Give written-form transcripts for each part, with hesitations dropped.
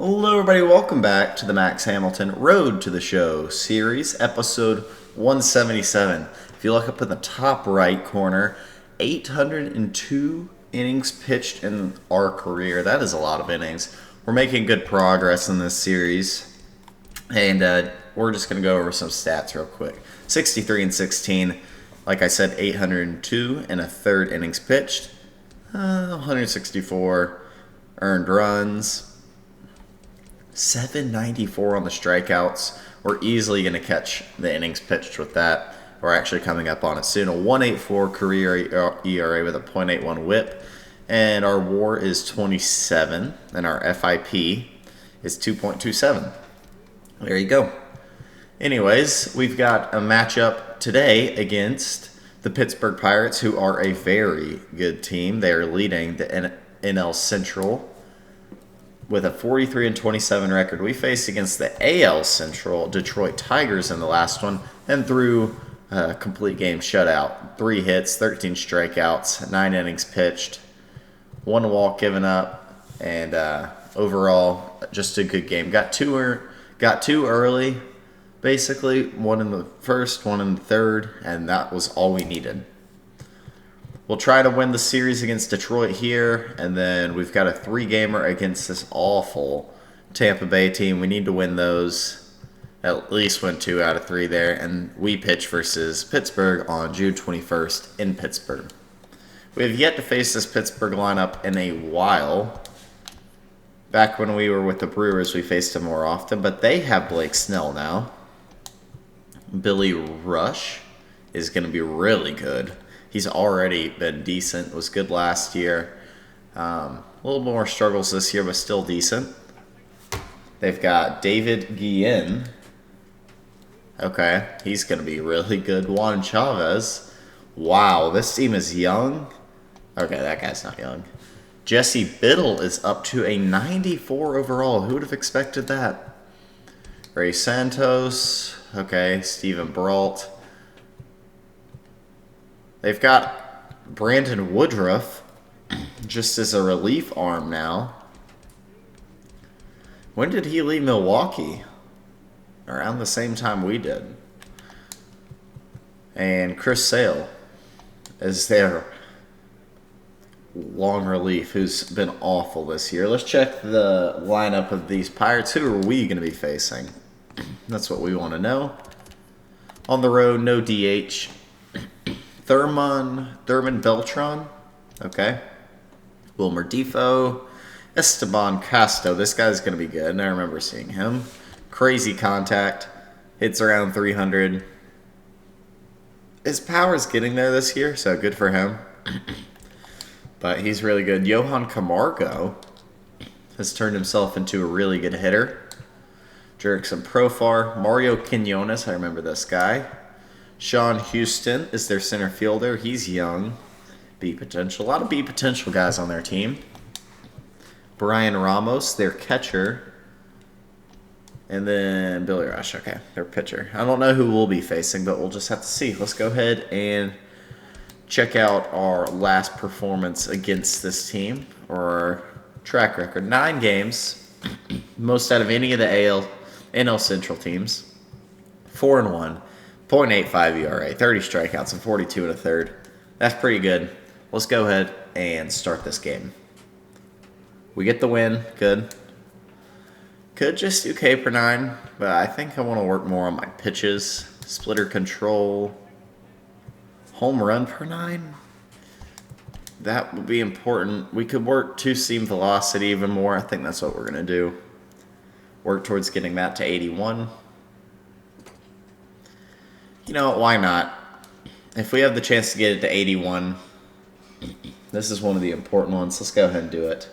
Hello, everybody. Welcome back to the Max Hamilton Road to the Show series, episode 177. If you look up in the top right corner, 802 innings pitched in our career. That is a lot of innings. We're making good progress in this series, and we're just going to go over some stats real quick. 63 and 16. Like I said, 802 and a third innings pitched. 164 earned runs. 794 on the strikeouts. We're easily going to catch the innings pitched with that. We're actually coming up on it soon. A 1.84 career ERA with a .81 WHIP, and our WAR is 27, and our FIP is 2.27. There you go. Anyways, we've got a matchup today against the Pittsburgh Pirates, who are a very good team. They are leading the NL Central with a 43 and 27 record. We faced against the AL Central Detroit Tigers in the last one and threw a complete game shutout. 3 hits, 13 strikeouts, 9 innings pitched, 1 walk given up, and overall just a good game. Got two early, basically. 1 in the first, 1 in the third, and that was all we needed. We'll try to win the series against Detroit here, and then we've got a 3-gamer against this awful Tampa Bay team. We need to win those, at least win 2 out of 3 there, and we pitch versus Pittsburgh on June 21st in Pittsburgh. We have yet to face this Pittsburgh lineup in a while. Back when we were with the Brewers, we faced them more often, but they have Blake Snell now. Billy Rush is going to be really good. He's already been decent. Was good last year. A little more struggles this year, but still decent. They've got David Guillen. Okay, he's going to be really good. Juan Chavez. Wow, this team is young. Okay, that guy's not young. Jesse Biddle is up to a 94 overall. Who would have expected that? Ray Santos. Okay, Steven Brault. They've got Brandon Woodruff just as a relief arm now. When did he leave Milwaukee? Around the same time we did. And Chris Sale is their long relief, who's been awful this year. Let's check the lineup of these Pirates. Who are we going to be facing? That's what we want to know. On the road, no DH. Thurman Beltran, okay. Wilmer Defoe, Esteban Casto. This guy's going to be good. I remember seeing him. Crazy contact. Hits around 300. His power's getting there this year, so good for him. But he's really good. Johan Camargo has turned himself into a really good hitter. Jerickson Profar. Mario Quinones, I remember this guy. Sean Houston is their center fielder. He's young. B potential. A lot of B potential guys on their team. Brian Ramos, their catcher. And then Billy Rush, okay, their pitcher. I don't know who we'll be facing, but we'll just have to see. Let's go ahead and check out our last performance against this team, or our track record. 9 games, most out of any of the NL Central teams. 4-1. .85 ERA, 30 strikeouts, and 42 and a third. That's pretty good. Let's go ahead and start this game. We get the win. Good. Could just do K per 9, but I think I want to work more on my pitches. Splitter control. Home run per 9. That would be important. We could work two-seam velocity even more. I think that's what we're going to do. Work towards getting that to 81. You know what, why not? If we have the chance to get it to 81, this is one of the important ones. Let's go ahead and do it.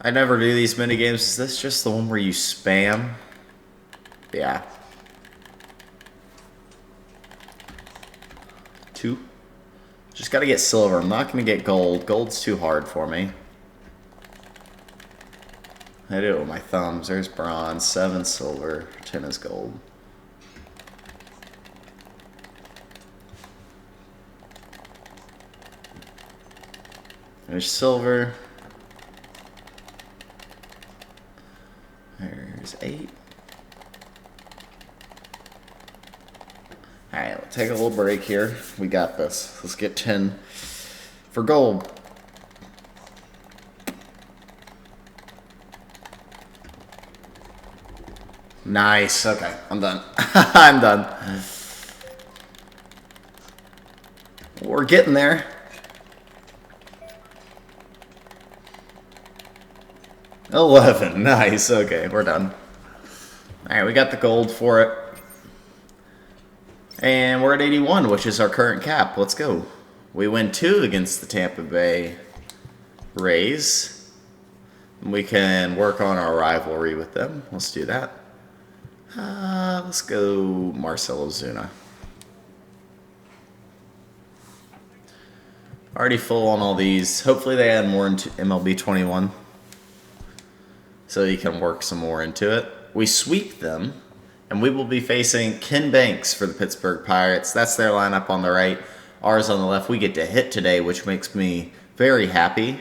I never do these mini games. Is this just the one where you spam? Yeah. 2. Just got to get silver. I'm not going to get gold. Gold's too hard for me. I do it with my thumbs. There's bronze, 7 silver, 10 is gold. There's silver. There's 8. Alright, let's take a little break here. We got this. Let's get 10 for gold. Nice. Okay, I'm done. I'm done. We're getting there. $11. Nice. Okay, we're done. Alright, we got the gold for it. And we're at 81, which is our current cap. Let's go. We win 2 against the Tampa Bay Rays. We can work on our rivalry with them. Let's do that. Let's go Marcell Ozuna. Already full on all these. Hopefully they add more into MLB 21. So you can work some more into it. We sweep them. And we will be facing Ken Banks for the Pittsburgh Pirates. That's their lineup on the right. Ours on the left. We get to hit today, which makes me very happy.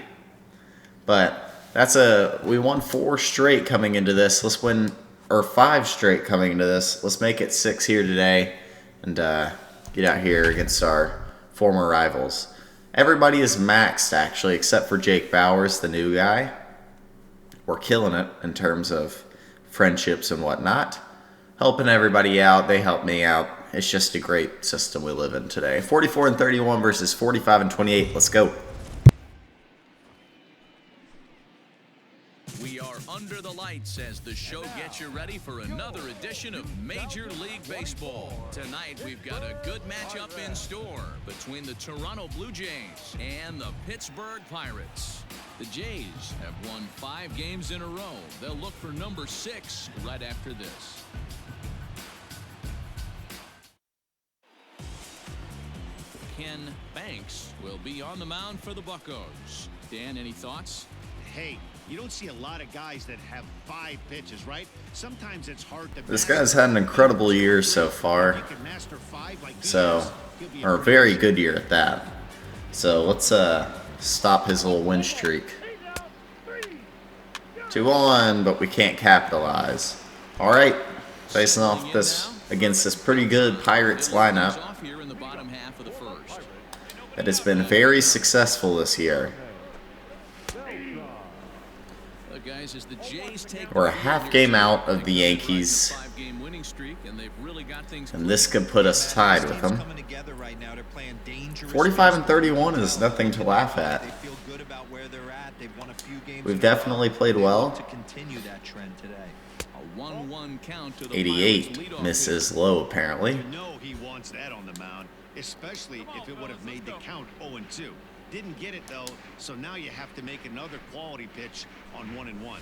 But we won 4 straight coming into this. Let's win, or 5 straight coming into this. Let's make it 6 here today and get out here against our former rivals. Everybody is maxed, actually, except for Jake Bowers, the new guy. We're killing it in terms of friendships and whatnot. Helping everybody out. They help me out. It's just a great system we live in today. 44 and 31 versus 45 and 28. Let's go. We are under the lights as the show gets you ready for another edition of Major League Baseball. Tonight we've got a good matchup in store between the Toronto Blue Jays and the Pittsburgh Pirates. The Jays have won 5 games in a row. They'll look for number 6 right after this. Ken Banks will be on the mound for the Buccos. Dan, any thoughts? Hey, you don't see a lot of guys that have 5 pitches, right? Sometimes it's hard to. This guy's had an incredible year so far. Or a very good year at that. So let's stop his little win streak. 2-1, but we can't capitalize. All right, facing off against this pretty good Pirates lineup that has been very successful this year. We're a half game out of the Yankees, and this could put us tied with them. 45 and 31 is nothing to laugh at. We've definitely played well. 88 misses low, apparently. You know he wants that on the mound, especially if it would have made the count 0-2. Didn't get it though, so now you have to make another quality pitch on 1-1.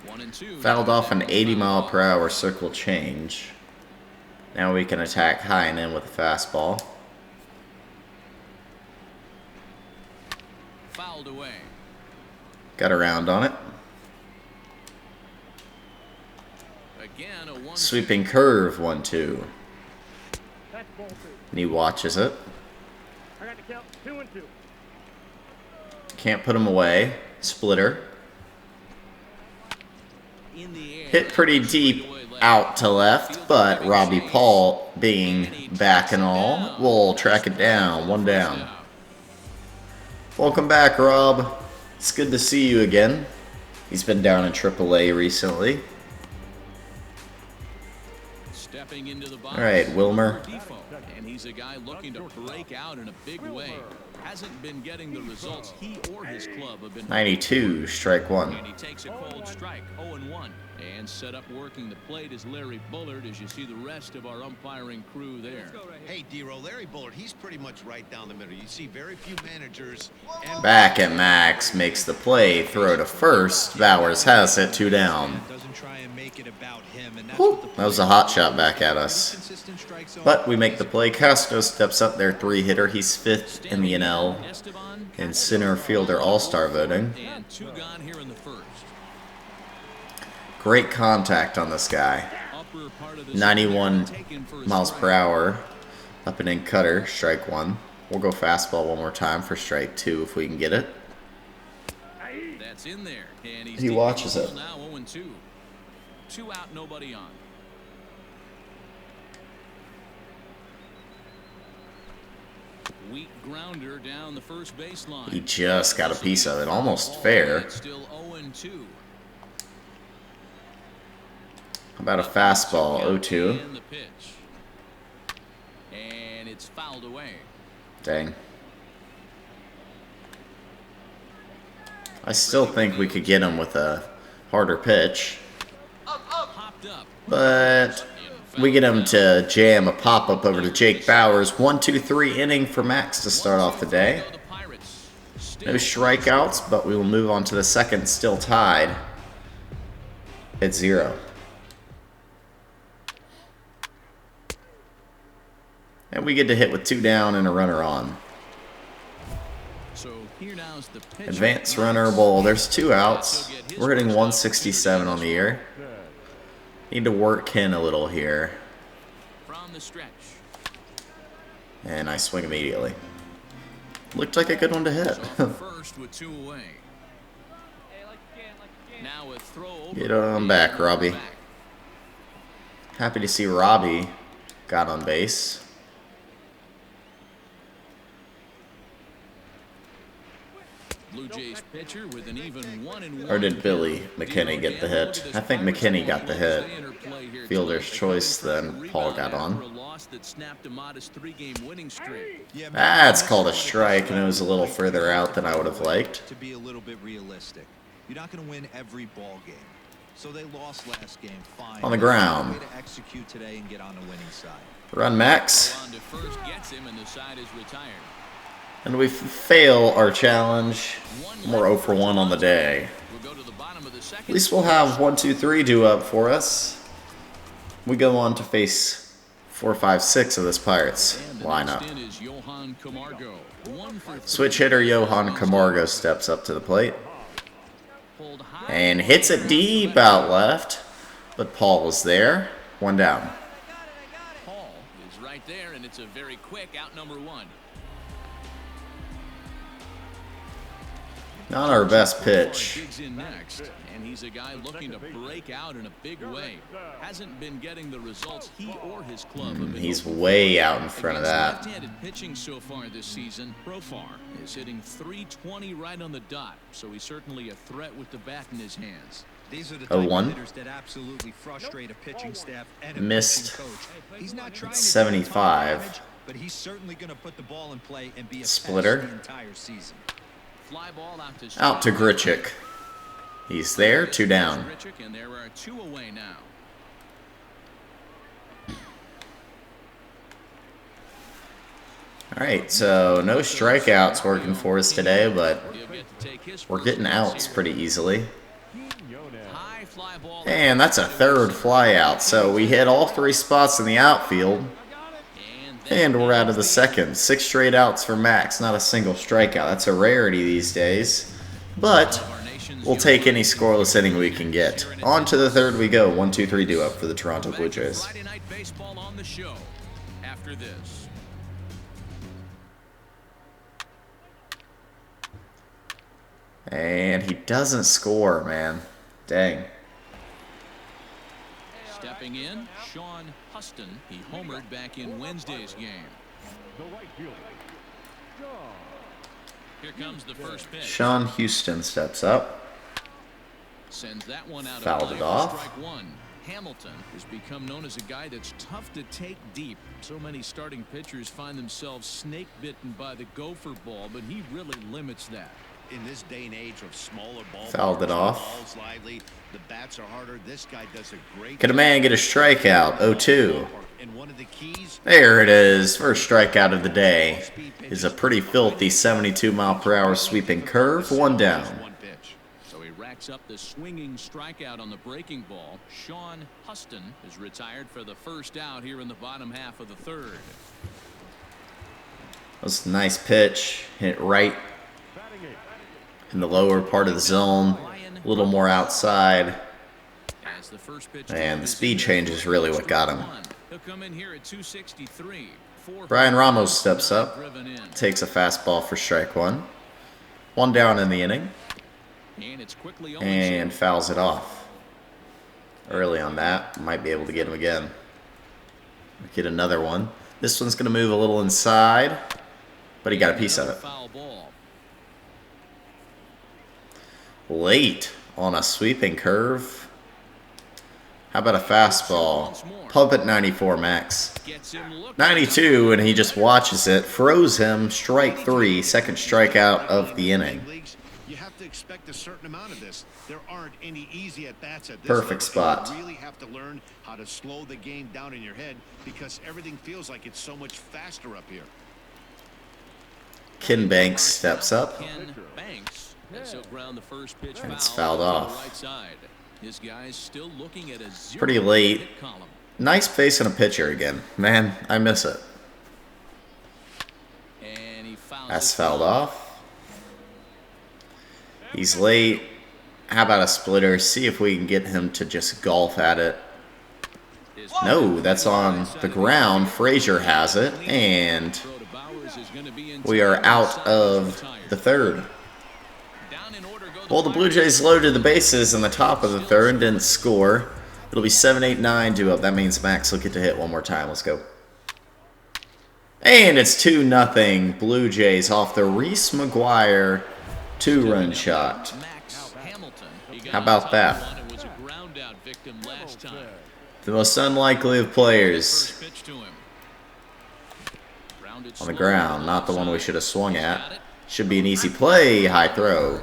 1-2. Fouled off an 80-mile-per-hour circle change. Now we can attack high and in with a fastball. Fouled away. Got around on it. Again, a sweeping curve, 1-2. And he watches it. I got to count 2-2. Can't put him away. Splitter. Hit pretty deep out to left, but Robbie Paul, being back and all, will track it down. 1 down. Welcome back, Rob. It's good to see you again. He's been down in AAA recently. All right, Wilmer. And he's a guy looking to break out in a big way. Hasn't been getting the results he or his club have been. 92, strike 1. And he takes a cold strike, 0-1. And set up working the plate is Larry Bullard, as you see the rest of our umpiring crew there. Hey, D-Roll, Larry Bullard, he's pretty much right down the middle. You see very few managers. Back at Max, makes the play, throw to first. Bowers has it, 2 down. Whew, that was a hot shot back at us. But we make the play. Castro steps up, their 3-hitter. He's 5th in the NL in center fielder all-star voting. And 2 gone here in the first. Great contact on this guy. 91 miles per hour. Up and in cutter, strike 1. We'll go fastball one more time for strike 2 if we can get it. That's in there. And he watches it. Now 0-2. 2 out, nobody on. Weak grounder down the first baseline. He just got a piece of it. Almost fair. It's still 0-2. How about a fastball? 0-2. And the pitch. And it's fouled away. Dang. I still think we could get him with a harder pitch. Popped up. But we get him to jam a pop-up over to Jake Bowers. 1-2-3 inning for Max to start off the day. No strikeouts, but we will move on to the second, still tied at 0. And we get to hit with 2 down and a runner on. So here now's the pitch. Advance runner ball. There's 2 outs. We're hitting 167 on the year. Need to work in a little here. From the stretch. And I swing immediately. Looked like a good one to hit. First with 2 away. Now a throw over. Get on back, Robbie. Happy to see Robbie got on base. Blue Jays pitcher with an even 1-1. Or did Billy McKinney get the hit? I think McKinney got the hit. Fielder's choice, then Paul got on. That's called a strike, and it was a little further out than I would have liked. To be a little bit realistic, you're not going to win every ball game. So they lost last game. Fine. On the ground. Way to execute today and get on the winning side. Run, Max. On to first gets him, and the side is retired. And we fail our challenge. We're 0 for 1 on the day. We'll go to the bottom of the second. At least we'll have 1, 2, 3 due up for us. We go on to face 4, 5, 6 of this Pirates lineup. Switch hitter Johan Camargo steps up to the plate. And hits it deep out left. But Paul was there. 1 down. Paul is right there, and it's a very quick out number 1. Not our best pitch. Digs in next, and he's a guy looking to break out in a big way. Hasn't been getting the results he or his club have been. He's way out in front of that. Left-handed pitching so far this season. Profar is hitting .320 right on the dot, so he's certainly a threat with the bat in his hands. These are the 0-1. hitters that absolutely frustrate a pitching staff and a Missed pitching coach. He's not trying to 75. damage, but he's certainly going to put the ball in play and be a Splitter. pest the entire season. Fly ball Out to Grichuk. He's there, 2 down. And there are 2 away now. Alright, so no strikeouts working for us today, but we're getting outs pretty easily. High fly ball. And that's a 3rd fly out, so we hit all 3 spots in the outfield. And we're out of the 2nd. 6 straight outs for Max, not a single strikeout. That's a rarity these days. But we'll take any scoreless inning we can get. On to the 3rd we go. 1, 2, 3 due up for the Toronto Blue Jays. Friday Night Baseball on the show after this. And he doesn't score, man. Dang. Stepping in, Sean Huston. He homered back in Wednesday's game. Here comes the first pitch. Sean Houston steps up. Sends that one out Fouled of play it for off. strike 1. Hamilton has become known as a guy that's tough to take deep. So many starting pitchers find themselves snake bitten by the gopher ball, but he really limits that. In this day and age of smaller balls, Fouled it off. balls lively, the bats are harder. This guy does a great Could a man get a strikeout? 0-2. And one of the keys, There it is. First strikeout of the day is a pretty filthy 72-mile-per-hour sweeping curve. 1 down. one pitch. So he racks up the swinging strikeout on the breaking ball. Sean Huston is retired for the first out here in the bottom half of the 3rd. That was a nice pitch. Hit right in the lower part of the zone. A little more outside. As the first pitch And the speed change is really what got him. He'll come in here at 263. Brian Ramos steps up. Driven in. Takes a fastball for strike 1. 1 down in the inning. And it's quickly And fouls it off. early on that. Might be able to get him again. Get another one. This one's going to move a little inside, but he got a piece of it. Late on a sweeping curve. How about a fastball? Pump at 94 max. 92, and he just watches it. Froze him. Strike 3. Second strikeout of the inning. You have to expect a certain amount of this. There aren't any easy at bats at this Perfect spot. You really have to learn how to slow the game down in your head because everything feels like it's so much faster up here. Ken Banks steps up. And it's fouled off. Pretty late. Nice face on a pitcher again. Man, I miss it. That's fouled off. He's late. How about a splitter? See if we can get him to just golf at it. No, that's on the ground. Frazier has it, and we are out of the third. Well, the Blue Jays loaded the bases in the top of the third and didn't score. It'll be 7-8-9 due up. That means Max will get to hit one more time. Let's go. And it's 2-0 Blue Jays off the Reese McGuire 2-run shot. How about that? The most unlikely of players. On the ground, not the one we should have swung at. Should be an easy play. High throw.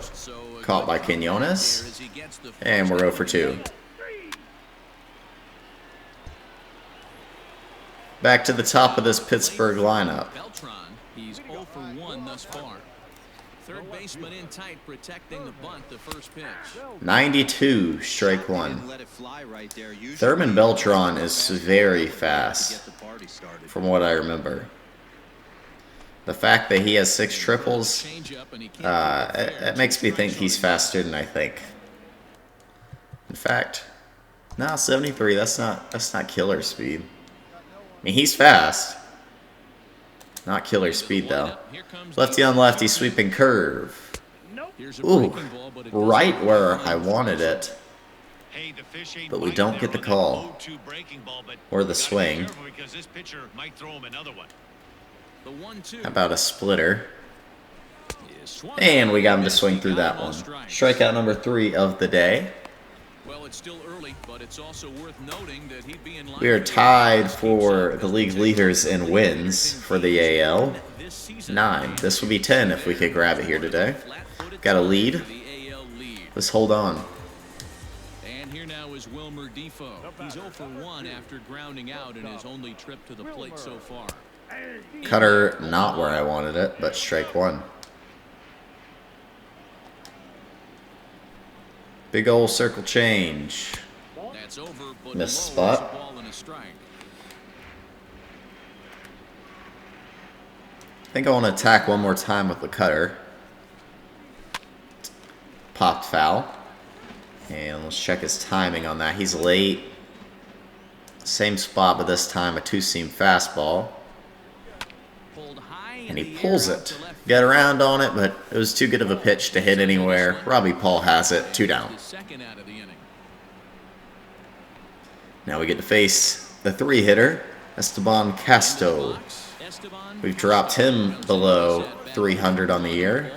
Caught by Quinones. And we're 0 for 2. Back to the top of this Pittsburgh lineup. He's 0 for 1 thus far. Third baseman in tight, protecting the bunt, the first pitch. 92, strike 1. Thurman Beltran is very fast, from what I remember. The fact that he has 6 triples, it makes me think he's faster than I think. In fact, no, 73. That's not killer speed. I mean, he's fast. Not killer speed, though. Lefty on lefty, sweeping curve. Ooh, right where I wanted it. But we don't get the call. Or the swing. How about a splitter? And we got him to swing through that one. Strikeout number 3 of the day. Well, it's still early, but it's also worth noting that he'd be in line. We are tied for the league leaders in wins for the AL. 9. This would be 10 if we could grab it here today. Got a lead. Let's hold on. And here now is Wilmer Defoe. He's 0 for 1 after grounding out in his only trip to the plate so far. Cutter, not where I wanted it, but strike 1. Big old circle change. That's over, but missed spot. I think I want to attack one more time with the cutter. Popped foul. And let's check his timing on that. He's late. Same spot, but this time a 2-seam fastball. And he pulls it. Got around on it, but it was too good of a pitch to hit anywhere. Robbie Paul has it. 2 down. Now we get to face the 3-hitter, Esteban Casto. We've dropped him below 300 on the year.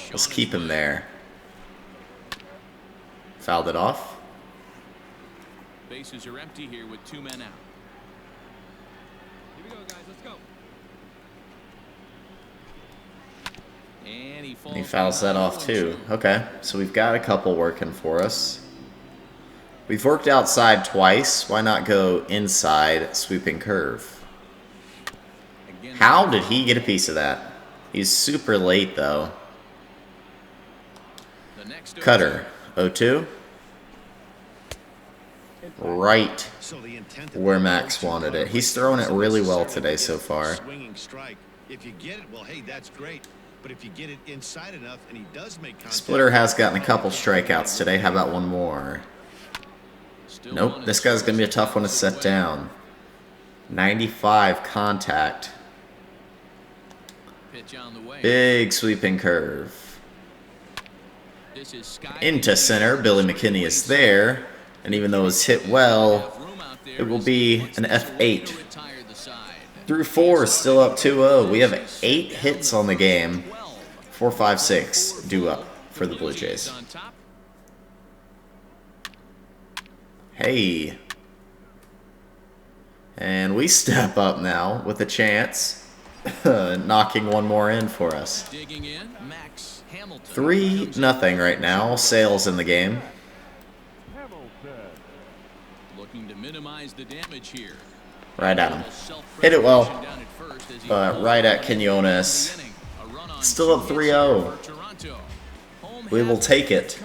Let's keep him there. Fouled it off. Bases are empty here with 2 men out. Here we go, guys. Let's go. And he fouls that off too. Okay, so we've got a couple working for us. We've worked outside twice. Why not go inside sweeping curve? How did he get a piece of that? He's super late though. Cutter, 0-2. Right where Max wanted it. He's throwing it really well today so far. If you get it, well, hey, that's great. But if you get it inside enough and he does make contact, Splitter has gotten a couple strikeouts today. How about one more? Nope, this guy's going to be a tough one to set down. 95 contact. Big sweeping curve. This is Sky into center. Billy McKinney is there. And even though it's hit well, it will be an F8. Through 4, still up 2-0. We have 8 hits on the game. 4, 5, 6 due up for the Blue Jays. Hey. And we step up now with a chance. Knocking one more in for us. 3-0 right now. Sales in the game. Looking to minimize the damage here. Right at him. Hit it well. But right at Quinones. Still up 3-0. We will take it.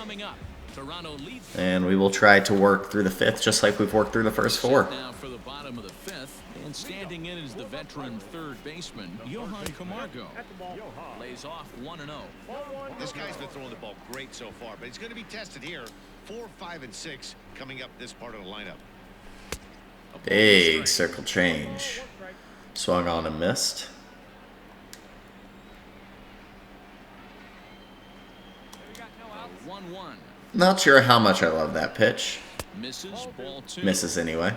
And we will try to work through the 5th just like we've worked through the first 4. Now for the bottom of the 5th, and standing in is the veteran third baseman, Johan Camargo. Lays off 1-0. This guy's been throwing the ball great so far, but he's going to be tested here. 4, 5, and 6 coming up this part of the lineup. Big circle change. Swung on and missed. Not sure how much I love that pitch. Misses, ball 2. Misses anyway.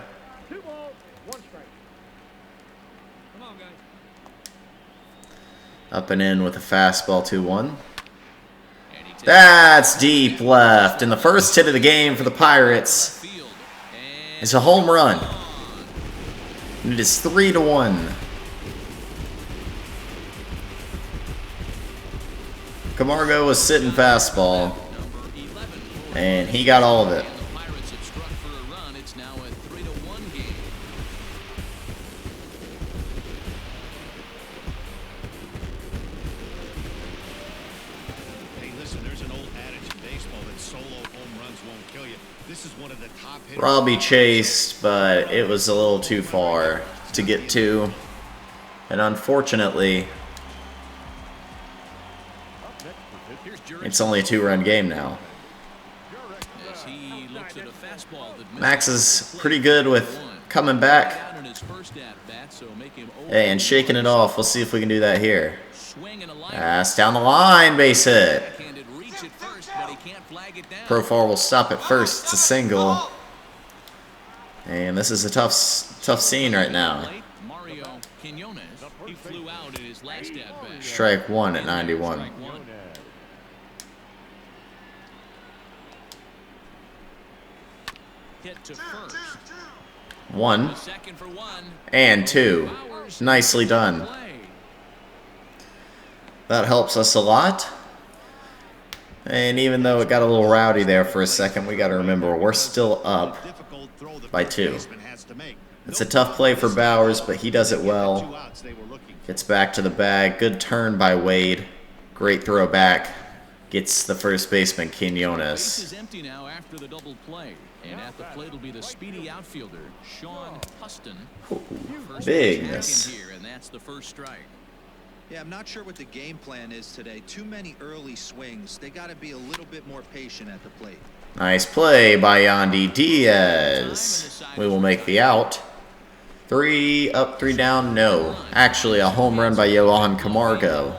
2 balls, 1 strike. Come on, guys. Up and in with a fastball 2-1. That's deep left. And the first hit of the game for the Pirates is a home run. And it is 3-1. Camargo was sitting fastball. And he got all of it. Hey, listen, there's an old adage in baseball that solo home runs won't kill you. This is one of the top hitters. Robbie chased, but it was a little too far to get to. And unfortunately, it's only a 2-run game now. Max is pretty good with coming back. Hey, and shaking it off. We'll see if we can do that here. Pass down the line, base hit. Profar will stop at first. It's a single. And this is a tough scene right now. Strike 1 at 91. Hit to first. 1 and 2. Nicely done. That helps us a lot. And even though it got a little rowdy there for a second, we got to remember we're still up by 2. It's a tough play for Bowers, but he does it well. Gets back to the bag. Good turn by Wade. Great throw back. Gets the first baseman, Quinones. Base is empty now after the double play. And at the plate will be the speedy outfielder, Sean Huston. Big miss. Here, and that's the first strike. Yeah, I'm not sure what the game plan is today. Too many early swings. They got to be a little bit more patient at the plate. Nice play by Yandy Diaz. We will make the out. 3 up, 3 down, no. Actually, a home run by Johan Camargo.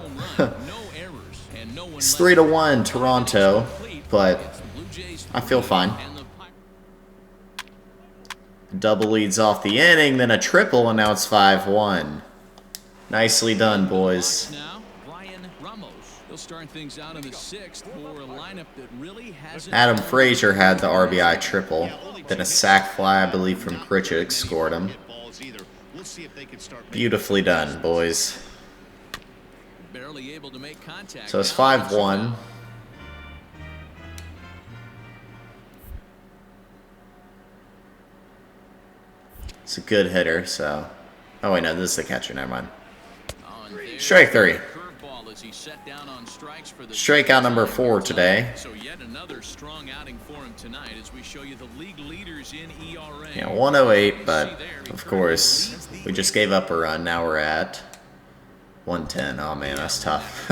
It's 3-1 Toronto, but I feel fine. Double leads off the inning, then a triple, and now it's 5-1. Nicely done, boys. Now, Brian Ramos. He'll start things out in the 6th for a lineup that really hasn't. Adam Frazier had the RBI triple. Then a sac fly, I believe, from Krichik scored him. Beautifully done, boys. Barely able to make contact. So it's 5-1. It's a good hitter, so... Oh, wait, no, this is the catcher. Never mind. Strike 3. Strikeout number 4 today. So yet another strong outing for him tonight as we show you the league leaders in ERA. Yeah, 108, but of course, we just gave up a run. Now we're at 110. Oh, man, that's tough.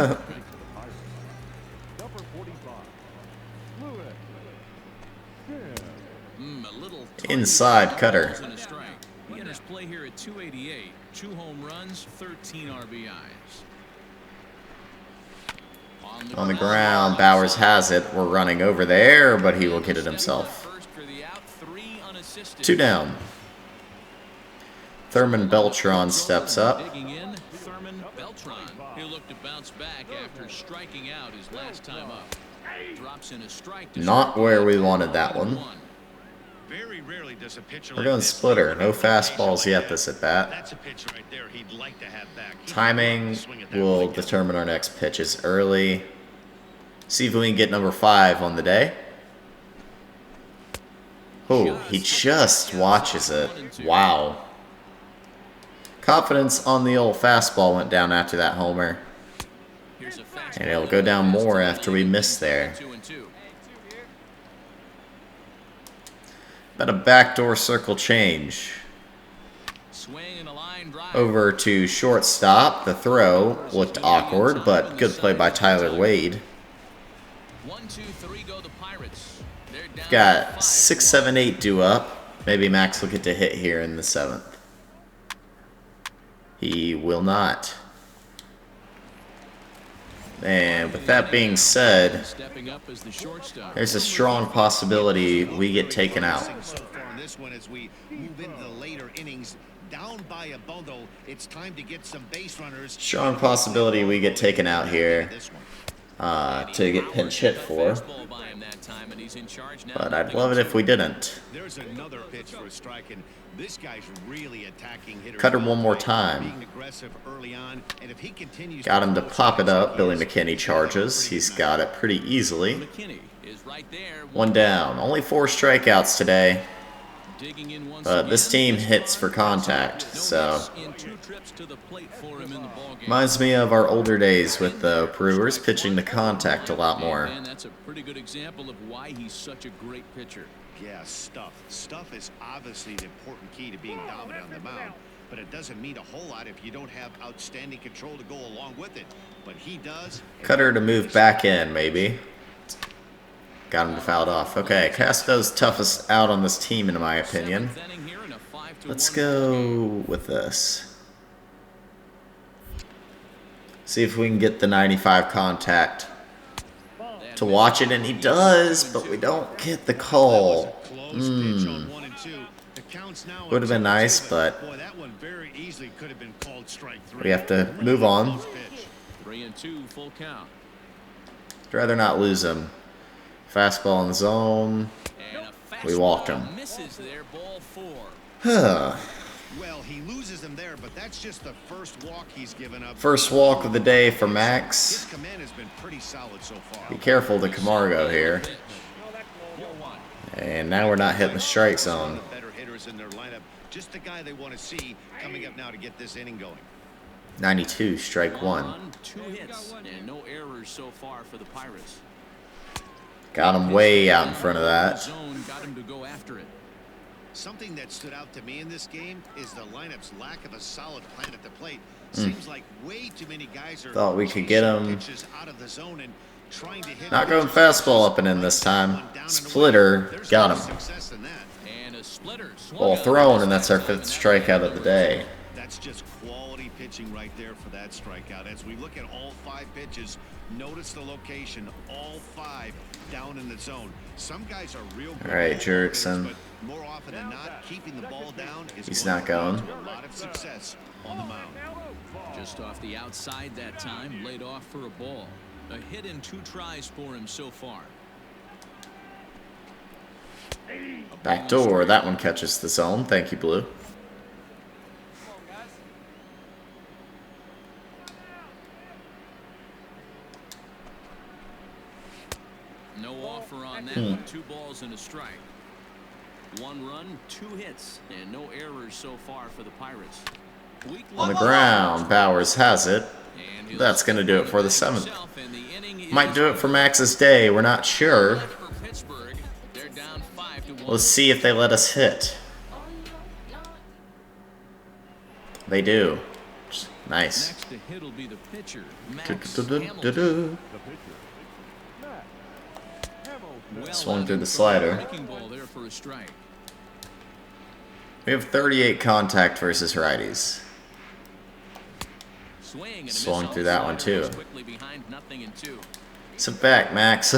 Inside cutter. He enters play here at 288, 2 home runs, 13 RBIs. On the ground, Bowers has it. We're running over there, but he will get it himself. 2 down. Thurman Beltran steps up. Thurman Beltran, who looked to bounce back after striking out his last time up. Drops in a strike to Not where we wanted that one. Very rarely does a pitcher We're like going this splitter. No throw a fastballs like yet that. this at bat. That's a pitch right there he'd like to have back. He Timing swing at that will one again. determine our next pitches early. See if we can get number 5 on the day. Oh, he just watches it. Wow. Confidence on the old fastball went down after that homer. And it'll go down more after we miss there. About a backdoor circle change. Over to shortstop. The throw looked awkward, but good play by Tyler Wade. 1, 2, 3 go the Pirates. They're down Got 5. 6, 7, 8 due up. Maybe Max will get to hit here in the 7th. He will not. And with that being said, Stepping up as the shortstop. there's a strong possibility we get taken out. So far in this one, as we move into the later innings, down by a bundle, it's time to get some base runners. Strong possibility we get taken out here to get pinch hit for. But I'd love it if we didn't. There's another pitch for a strike, and this guy's really attacking hitters. Cutter one more time. Being aggressive early on, and if he continues Got him to pop it up. Billy McKinney charges. He's got it pretty easily. McKinney is right there. 1 down. Only 4 strikeouts today. Digging in once But this again. team hits for contact, so In 2 trips to the plate for him in the ballgame. reminds me of our older days with the Brewers pitching to contact a lot more. And that's a pretty good example of why he's such a great pitcher. Yeah, stuff. Stuff is obviously the important key to being dominant on the mound, but it doesn't mean a whole lot if you don't have outstanding control to go along with it. But he does. Cutter to move back in, maybe. Got him to foul it off. Okay, Casto's toughest out on this team, in my opinion. 7th inning here in a 5-1 Let's game. go with this. See if we can get the 95 contact to watch it, and he does, but we don't get the call. Close pitch on 1 and 2. The count's now Would have been nice, but boy, that one very easily could have been called strike 3. we have to move on. 3-2 full count. I'd rather not lose him. Fastball in the zone. And a We walked fastball him. misses there, ball 4. Well, he loses him there, but that's just the first walk he's given up. First walk of the day for His Max. command has been pretty solid so far. Be careful to Camargo here. And now we're not hitting the strike One of zone. the better hitters in their lineup. Just the guy they want to see coming up now to get this inning going. 92, strike 1. Run, 2 hits, and no errors so far for the Pirates. Got him way out in front of that. Zone got him to go after it. Something that stood out to me in this game is the lineup's lack of a solid plan at the plate. Seems like way too many guys are Thought we could get him. pitches out of the zone and trying to hit Not going pitches fastball up and in this time. down and away. Splitter, There's got no him. success in that. And a splitter. swung Ball out. thrown, and that's our 5th strikeout of the day. That's just quality pitching right there for that strikeout. As we look at all 5 pitches, notice the location, all 5 down in the zone. Some guys are real good All right, ball Jurickson. players, but more often than not, keeping the ball down is He's going not to lead going. to a lot of success on the mound. Just off the outside that time, laid off for a ball. A hit in 2 tries for him so far. Backdoor, that one catches the zone. Thank you, Blue. No offer on that one. 2 balls and a strike. 1 run, 2 hits, and no errors so far for the Pirates. Weak On the level. ground, Bowers has it. And he'll That's going to do it for the 7th. himself, and the inning Might is do it for Max's day. We're not sure. over for Pittsburgh. They're down 5-1. Let's see if they let us hit. They do. Nice. Next to hit will be the pitcher, Max Hamilton. Du-du-du-du-du. Well Swung out through in the front. slider. Breaking ball there for a strike. We have 38 contact versus righties. Swing and a miss Swung through that one, too. quickly behind 0-2. Sit back, Max.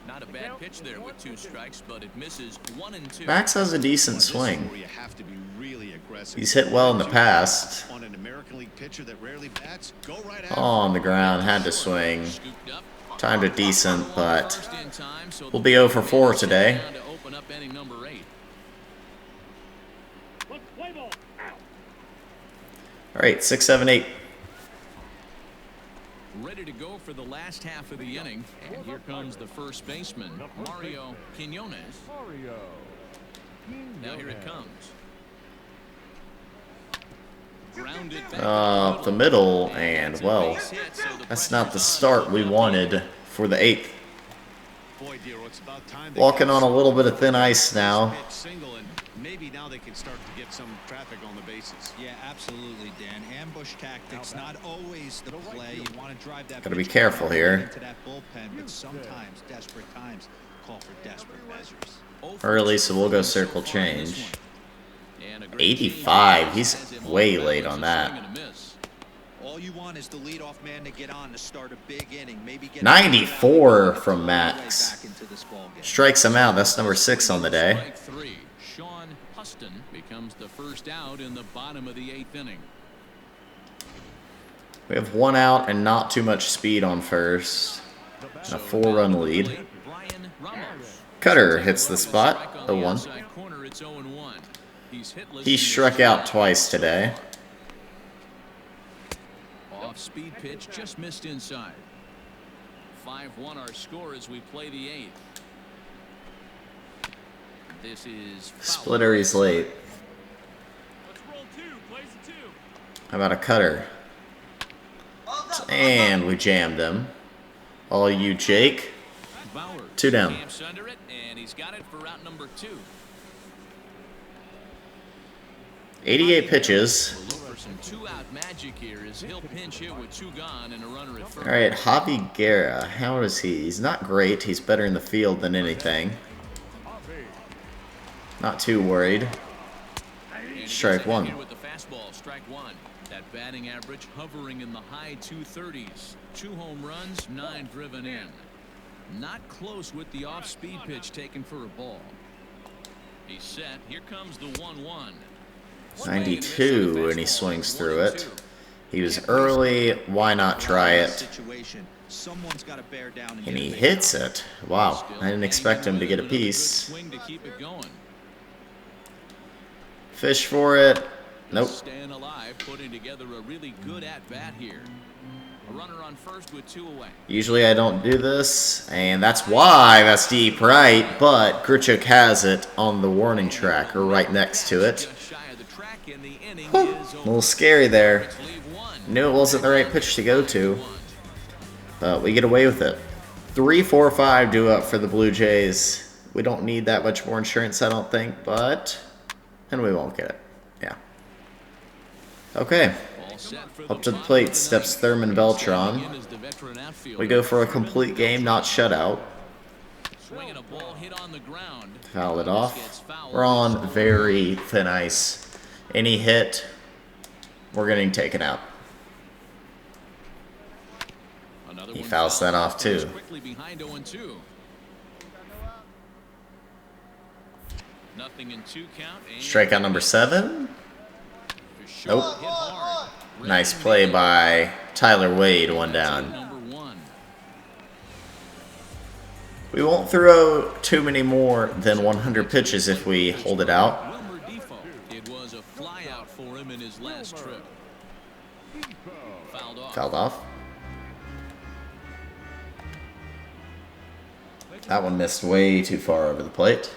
Not a bad pitch there with 2 strikes, but it misses 1-2. Max has a decent This is swing. where you have to be really aggressive. He's hit well in the past. On an American League pitcher that rarely bats, go right Oh, on the ground, had to swing. Scooped up. Timed it decent, but First in time, so we'll be 0 for 4 today. down to open up inning number 8. Let's play ball. Out. All right, 6, 7, 8. Ready to go for the last half of the inning, and here comes the first baseman, Mario Quinones. Now here it comes. Grounded back Up the middle, and well, base hit, so the that's not the pressure's start on. we wanted for the 8th. Boy, Dero, it's about time they Walking get on a little bit of thin ice now. pitch single, and maybe now they can start to get some traffic on the bases. Yeah, absolutely, Dan. Ambush tactics, not always the play. You want to drive that Gotta be pitch careful here. into that bullpen, but sometimes desperate times call for desperate measures. Early, so we'll go circle change. And a great 85, change he's has him way on late balance, on a that. swing and a miss. All you want is the leadoff man to get on to start a big inning. Maybe get 94 from Max. back into this ball game. Strikes him out. That's number 6 on the day. Strike 3. Sean Huston becomes the first out in the bottom of the 8th inning. We have 1 out and not too much speed on first. And a 4-run lead. Brian Ramos. Cutter hits the spot. Strike on the 0-1. outside corner, it's 0-1. He's hitless He in struck this out inning. twice today. Off speed pitch just missed inside. 5-1 our score as we play the 8th. This is foul. Splitter, he's late. Let's roll 2. Plays a 2. How about a cutter? And we jammed him. All you, Jake. Bauer 2 down. camps under it, and he's got it for out number 2. 88 pitches. We'll look for some 2-out magic here as he'll pinch hit with 2 gone and a runner at first. All right, Javi Guerra. How is he? He's not great. He's better in the field than anything. Not too worried. And he Strike gets ahead 1. here with the fastball, strike 1. That batting average hovering in the high 230s. 2 home runs, 9 driven in. Not close with the off-speed pitch taken for a ball. He's set. Here comes the 1-1. 92, and he swings through it. He was early. Why not try it? Situation. Someone's got to bear down and And get he a base hits hit. it. Wow, I didn't expect him to get a piece. Swing to keep it going. Fish for it. Nope. Staying alive, putting together a really good at-bat here. A runner on first with 2 away. Usually I don't do this, and that's why that's deep right, but Grichuk has it on the warning track, or right next to it. Just shy of the track, and the inning Whew, is a over. little scary there. Let's leave 1. Knew it wasn't the right pitch to go to, but we get away with it. 3, 4, 5 due up for the Blue Jays. We don't need that much more insurance, I don't think, but... And we won't get it. Yeah. Okay. All set for Up to the bottom plate of steps ninth. Thurman Standing Beltran. in is the veteran outfielder. We go for a complete game, not shutout. Swinging a ball hit on the ground. Foul it Gets off. fouled. We're on very thin ice. Any hit, we're getting taken out. Another He one fouls that off, too. Quickly behind 0-2. Nothing in 2 count. And Strikeout number 7. short, Nope. hit hard. Nice play by Tyler Wade, 1 down. Number 1. We won't throw too many more than 100 pitches if we hold it out. Wilmer Defoe. It was a fly out for him in his last trip. Fouled off. Fouled off. That one missed way too far over the plate.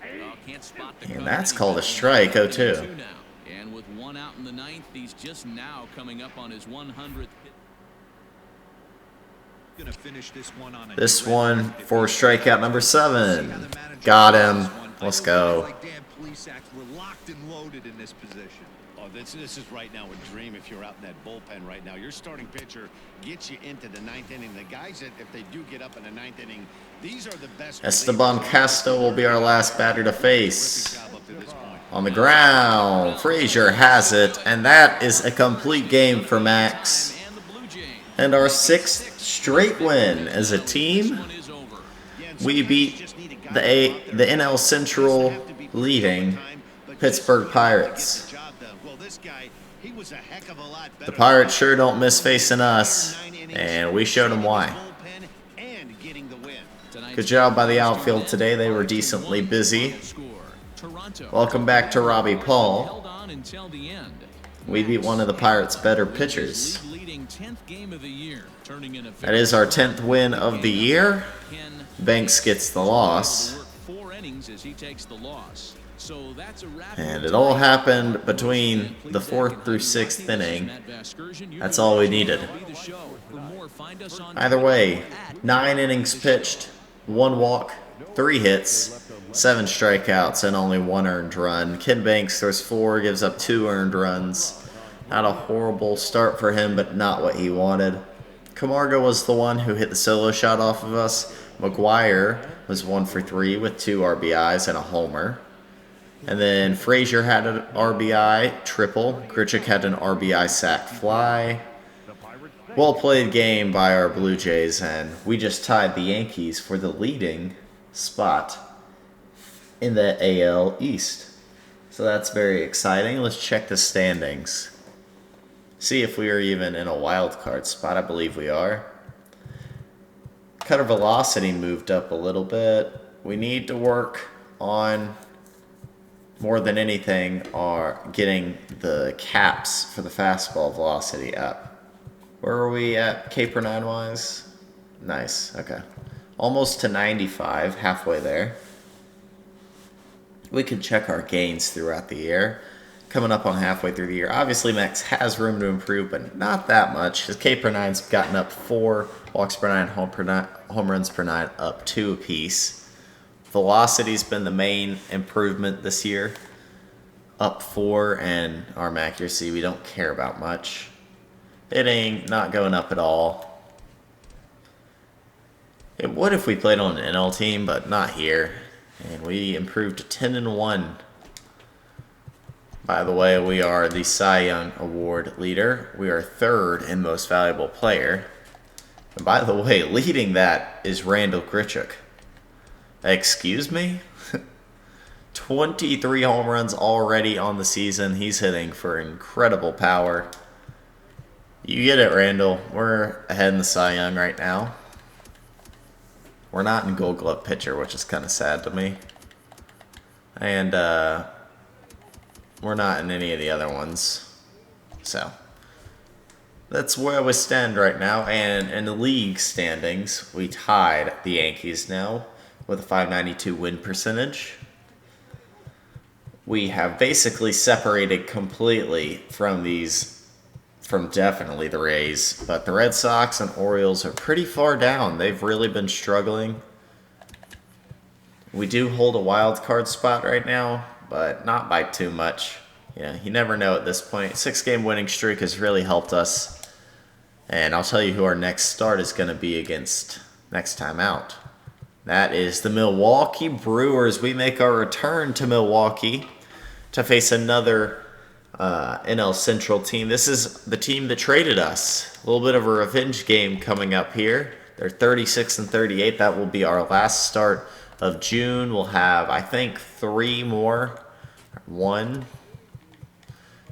Well, can't spot the And cover. that's He's called a up strike, 1-2 0-2. now. And with 1 out in the 9th, he's just now coming up on his 100th hit. Gonna finish this one on a This direct one hit. for strikeout number 7. Got him. Let's go. Like damn police acts were locked and loaded in this position. Oh, this is right now a dream if you're out in that bullpen right now. Your starting pitcher gets you into the 9th inning. The guys that, if they do get up in the 9th inning, these are the best. Esteban Castro will be our last batter to face. On the ground, Frazier has it, and that is a complete game for Max. And our 6th straight win as a team. We beat the NL Central leading Pittsburgh Pirates. The Pirates sure don't miss facing us, and we showed them why. Good job by the outfield today. They were decently busy. Welcome back to Robbie Paul. We beat one of the Pirates' better pitchers. That is our 10th win of the year. Banks gets the loss. And it all happened between the 4th through 6th inning. That's all we needed. Either way, 9 innings pitched, 1 walk, 3 hits, 7 strikeouts, and only 1 earned run. Ken Banks throws 4, gives up 2 earned runs. Not a horrible start for him, but not what he wanted. Camargo was the one who hit the solo shot off of us. McGuire was 1 for 3 with 2 RBIs and a homer. And then Frazier had an RBI triple. Grichuk had an RBI sac fly. Well played game by our Blue Jays, and we just tied the Yankees for the leading spot in the AL East. So that's very exciting. Let's check the standings. See if we are even in a wild card spot. I believe we are. Cutter velocity moved up a little bit. We need to work on, more than anything, are getting the caps for the fastball velocity up. Where are we at K per 9 wise? Nice, okay. Almost to 95, halfway there. We can check our gains throughout the year. Coming up on halfway through the year. Obviously, Max has room to improve, but not that much. His K per 9's gotten up 4, walks per 9, home runs per 9, up 2 apiece. Velocity's been the main improvement this year. Up 4, and arm accuracy we don't care about much. Hitting, not going up at all. It would if we played on an NL team, but not here. And we improved to 10-1. By the way, we are the Cy Young Award leader. We are 3rd in most valuable player. And by the way, leading that is Randall Grichuk. Excuse me? 23 home runs already on the season. He's hitting for incredible power. You get it, Randall. We're ahead in the Cy Young right now. We're not in Gold Glove pitcher, which is kind of sad to me. And we're not in any of the other ones. So that's where we stand right now. And in the league standings, we tied the Yankees now with a .592 win percentage. We have basically separated completely from definitely the Rays, but the Red Sox and Orioles are pretty far down. They've really been struggling. We do hold a wild card spot right now, but not by too much. You never know at this point. 6-game winning streak has really helped us. And I'll tell you who our next start is going to be against next time out. That is the Milwaukee Brewers. We make our return to Milwaukee to face another NL Central team. This is the team that traded us. A little bit of a revenge game coming up here. They're 36-38. That will be our last start of June. We'll have, I think, 3 more. 1,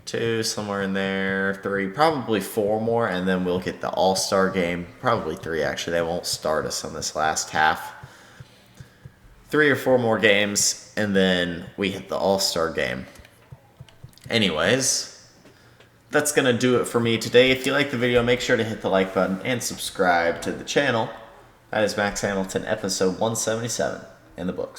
2, somewhere in there. 3, probably 4 more, and then we'll get the All-Star game. Probably 3, actually. They won't start us on this last half. 3 or 4 more games, and then we hit the All-Star game. Anyways, that's going to do it for me today. If you like the video, make sure to hit the like button and subscribe to the channel. That is Max Hamilton, episode 177 in the books.